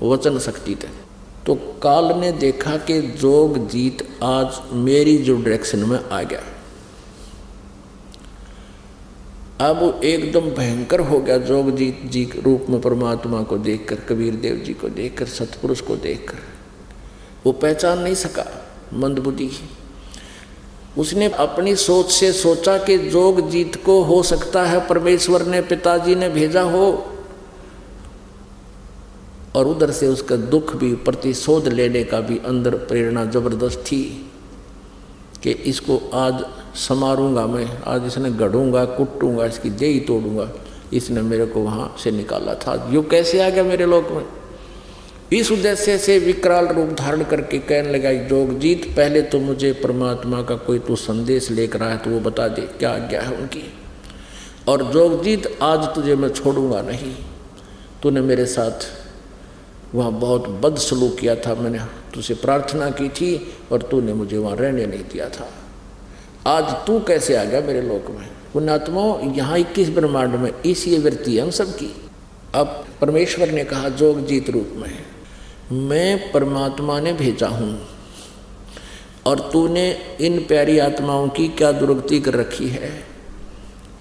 वचन शक्ति थे। तो काल ने देखा कि जोग जीत आज मेरी जो डायरेक्शन में आ गया, अब एकदम भयंकर हो गया। जोग जीत जी के रूप में परमात्मा को देखकर, कबीर देव जी को देखकर, सतपुरुष को देखकर वो पहचान नहीं सका, मंदबुद्धि। उसने अपनी सोच से सोचा कि जोग जीत को हो सकता है परमेश्वर ने, पिताजी ने भेजा हो, और उधर से उसका दुख भी, प्रतिशोध लेने का भी अंदर प्रेरणा जबरदस्त थी कि इसको आज समारूंगा मैं, आज इसने गढ़ूंगा, कुटूंगा, इसकी देह ही तोड़ूंगा। इसने मेरे को वहाँ से निकाला था, यो कैसे आ गया मेरे लोक में। इस उद्देश्य से विकराल रूप धारण करके कहने लगा, जोगजीत पहले तो मुझे परमात्मा का कोई तो संदेश लेकर आया तो वो बता दे, क्या आज्ञा है उनकी। और जोगजीत आज तुझे मैं छोड़ूंगा नहीं, तूने मेरे साथ वहाँ बहुत बदसलूक किया था, मैंने तुझसे प्रार्थना की थी और तूने मुझे वहाँ रहने नहीं दिया था, आज तू कैसे आ गया मेरे लोक में। पुण्यात्माओं, यहाँ 21 ब्रह्मांड में इसी वृत्ति है हम सबकी। अब परमेश्वर ने कहा जोगजीत रूप में, मैं परमात्मा ने भेजा हूँ और तूने इन प्यारी आत्माओं की क्या दुर्गति कर रखी है।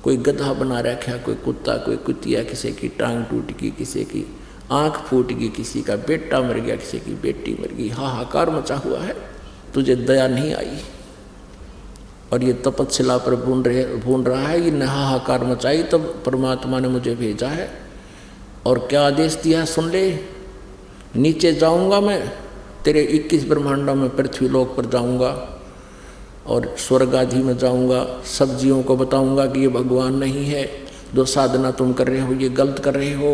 कोई गधा बना रखा, कोई कुत्ता, कोई कुतिया, किसी की टांग टूट गई, किसी की आँख फूट गई, किसी का बेटा मर गया, किसी की बेटी मर गई, हाहाकार मचा हुआ है, तुझे दया नहीं आई। और ये तपस्या पर भून रहा है, ये हाहाकार मचाई, तब परमात्मा ने मुझे भेजा है। और क्या आदेश दिया सुन ले, नीचे जाऊंगा मैं तेरे 21 ब्रह्मांडों में, पृथ्वी लोक पर जाऊंगा और स्वर्ग आदि में जाऊंगा, सब जीवों को बताऊंगा कि ये भगवान नहीं है, जो साधना तुम कर रहे हो ये गलत कर रहे हो।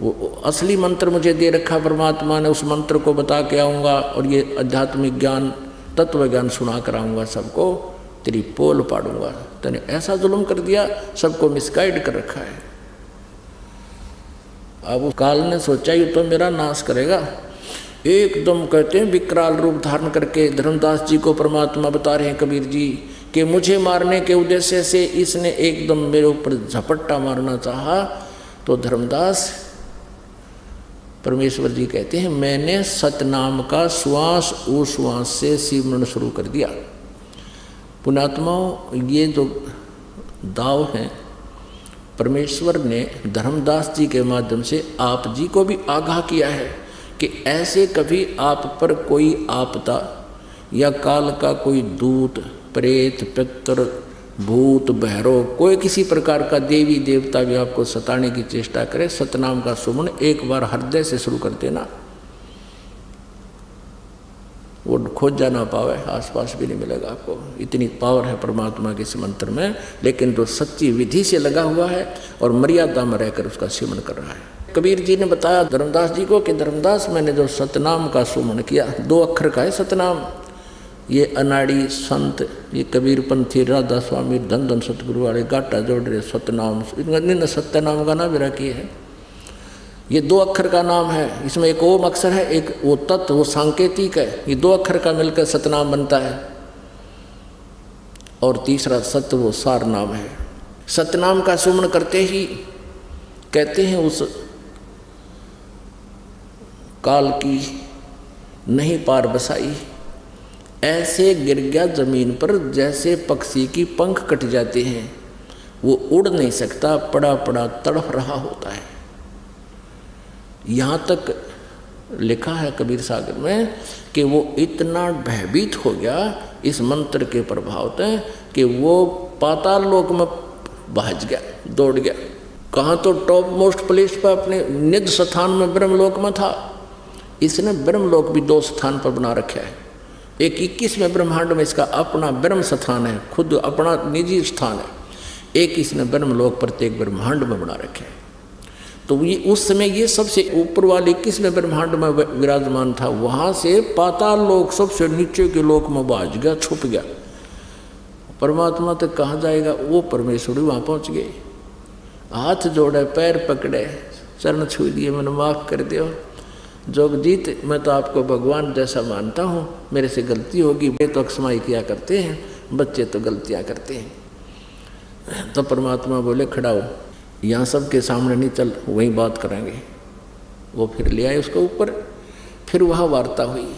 वो असली मंत्र मुझे दे रखा परमात्मा ने, उस मंत्र को बता के आऊँगा और ये आध्यात्मिक ज्ञान, तत्व ज्ञान सुना कर आऊँगा, सबको तेरी पोल पाड़ूंगा। तूने ऐसा जुल्म कर दिया, सबको मिसगाइड कर रखा है। अब काल ने सोचा ये तो मेरा नाश करेगा। एकदम कहते हैं विकराल रूप धारण करके धर्मदास जी को परमात्मा बता रहे हैं कबीर जी कि मुझे मारने के उद्देश्य से इसने एकदम मेरे ऊपर झपट्टा मारना चाहा। तो धर्मदास परमेश्वर जी कहते हैं मैंने सतनाम का श्वास उश्वास से सिमरन शुरू कर दिया। पुण्यात्माओं, ये जो दाव हैं परमेश्वर ने धर्मदास जी के माध्यम से आप जी को भी आगाह किया है कि ऐसे कभी आप पर कोई आपदा या काल का कोई दूत, प्रेत, पितर, भूत, भैरव, कोई किसी प्रकार का देवी देवता भी आपको सताने की चेष्टा करे, सतनाम का सुमन एक बार हृदय से शुरू कर देना, वो खोज जा ना पावे, आसपास भी नहीं मिलेगा आपको। इतनी पावर है परमात्मा के इस मंत्र में। लेकिन जो सच्ची विधि से लगा हुआ है और मर्यादा में रहकर उसका सेवन कर रहा है। कबीर जी ने बताया धर्मदास जी को कि धर्मदास मैंने जो सतनाम का सुमन किया, 2 अक्षर का है सतनाम। ये अनाड़ी संत, ये कबीर पंथी, राधा स्वामी, धन धन सतगुरु वाले गाटा जोड़ रहे सतनाम, इन्होंने सत्यनाम का नाम रखी है। ये 2 अक्षर का नाम है, इसमें एक ओम अक्षर है, एक वो तत्व, वो सांकेतिक है। ये 2 अक्षर का मिलकर सतनाम बनता है और तीसरा सत्य वो सार नाम है। सतनाम का सुमन करते ही कहते हैं उस काल की नहीं पार बसाई, ऐसे गिर गया जमीन पर जैसे पक्षी की पंख कट जाते हैं, वो उड़ नहीं सकता, पड़ा पड़ा तड़फ रहा होता है। यहाँ तक लिखा है कबीर सागर में कि वो इतना भयभीत हो गया इस मंत्र के प्रभाव से कि वो पाताल लोक में भाग गया, दौड़ गया। कहाँ तो टॉप मोस्ट प्लेस पर अपने निज स्थान में ब्रह्मलोक में था। इसने ब्रह्मलोक भी 2 स्थान पर बना रखा है। एक 21वें ब्रह्मांड में इसका अपना ब्रह्म स्थान है, खुद अपना निजी स्थान है। एक इसने ब्रह्मलोक प्रत्येक ब्रह्मांड में बना रखे है। तो ये उस समय ये सबसे ऊपर वाले 21वें ब्रह्मांड में विराजमान था, वहाँ से पाताल लोक सबसे नीचे के लोक में भाग गया, छुप गया। परमात्मा तक कहाँ जाएगा, वो परमेश्वर वहाँ पहुँच गए। हाथ जोड़े, पैर पकड़े, चरण छू दिए, मैंने माफ़ कर दियो जोगजीत, मैं तो आपको भगवान जैसा मानता हूँ, मेरे से गलती होगी। वे तो अक्षमाई किया करते हैं, बच्चे तो गलतियाँ करते हैं। तो परमात्मा बोले खड़ा हो, यहाँ सबके सामने नहीं, चल वहीं बात करेंगे। वो फिर ले आए उसके ऊपर, फिर वहाँ वार्ता हुई।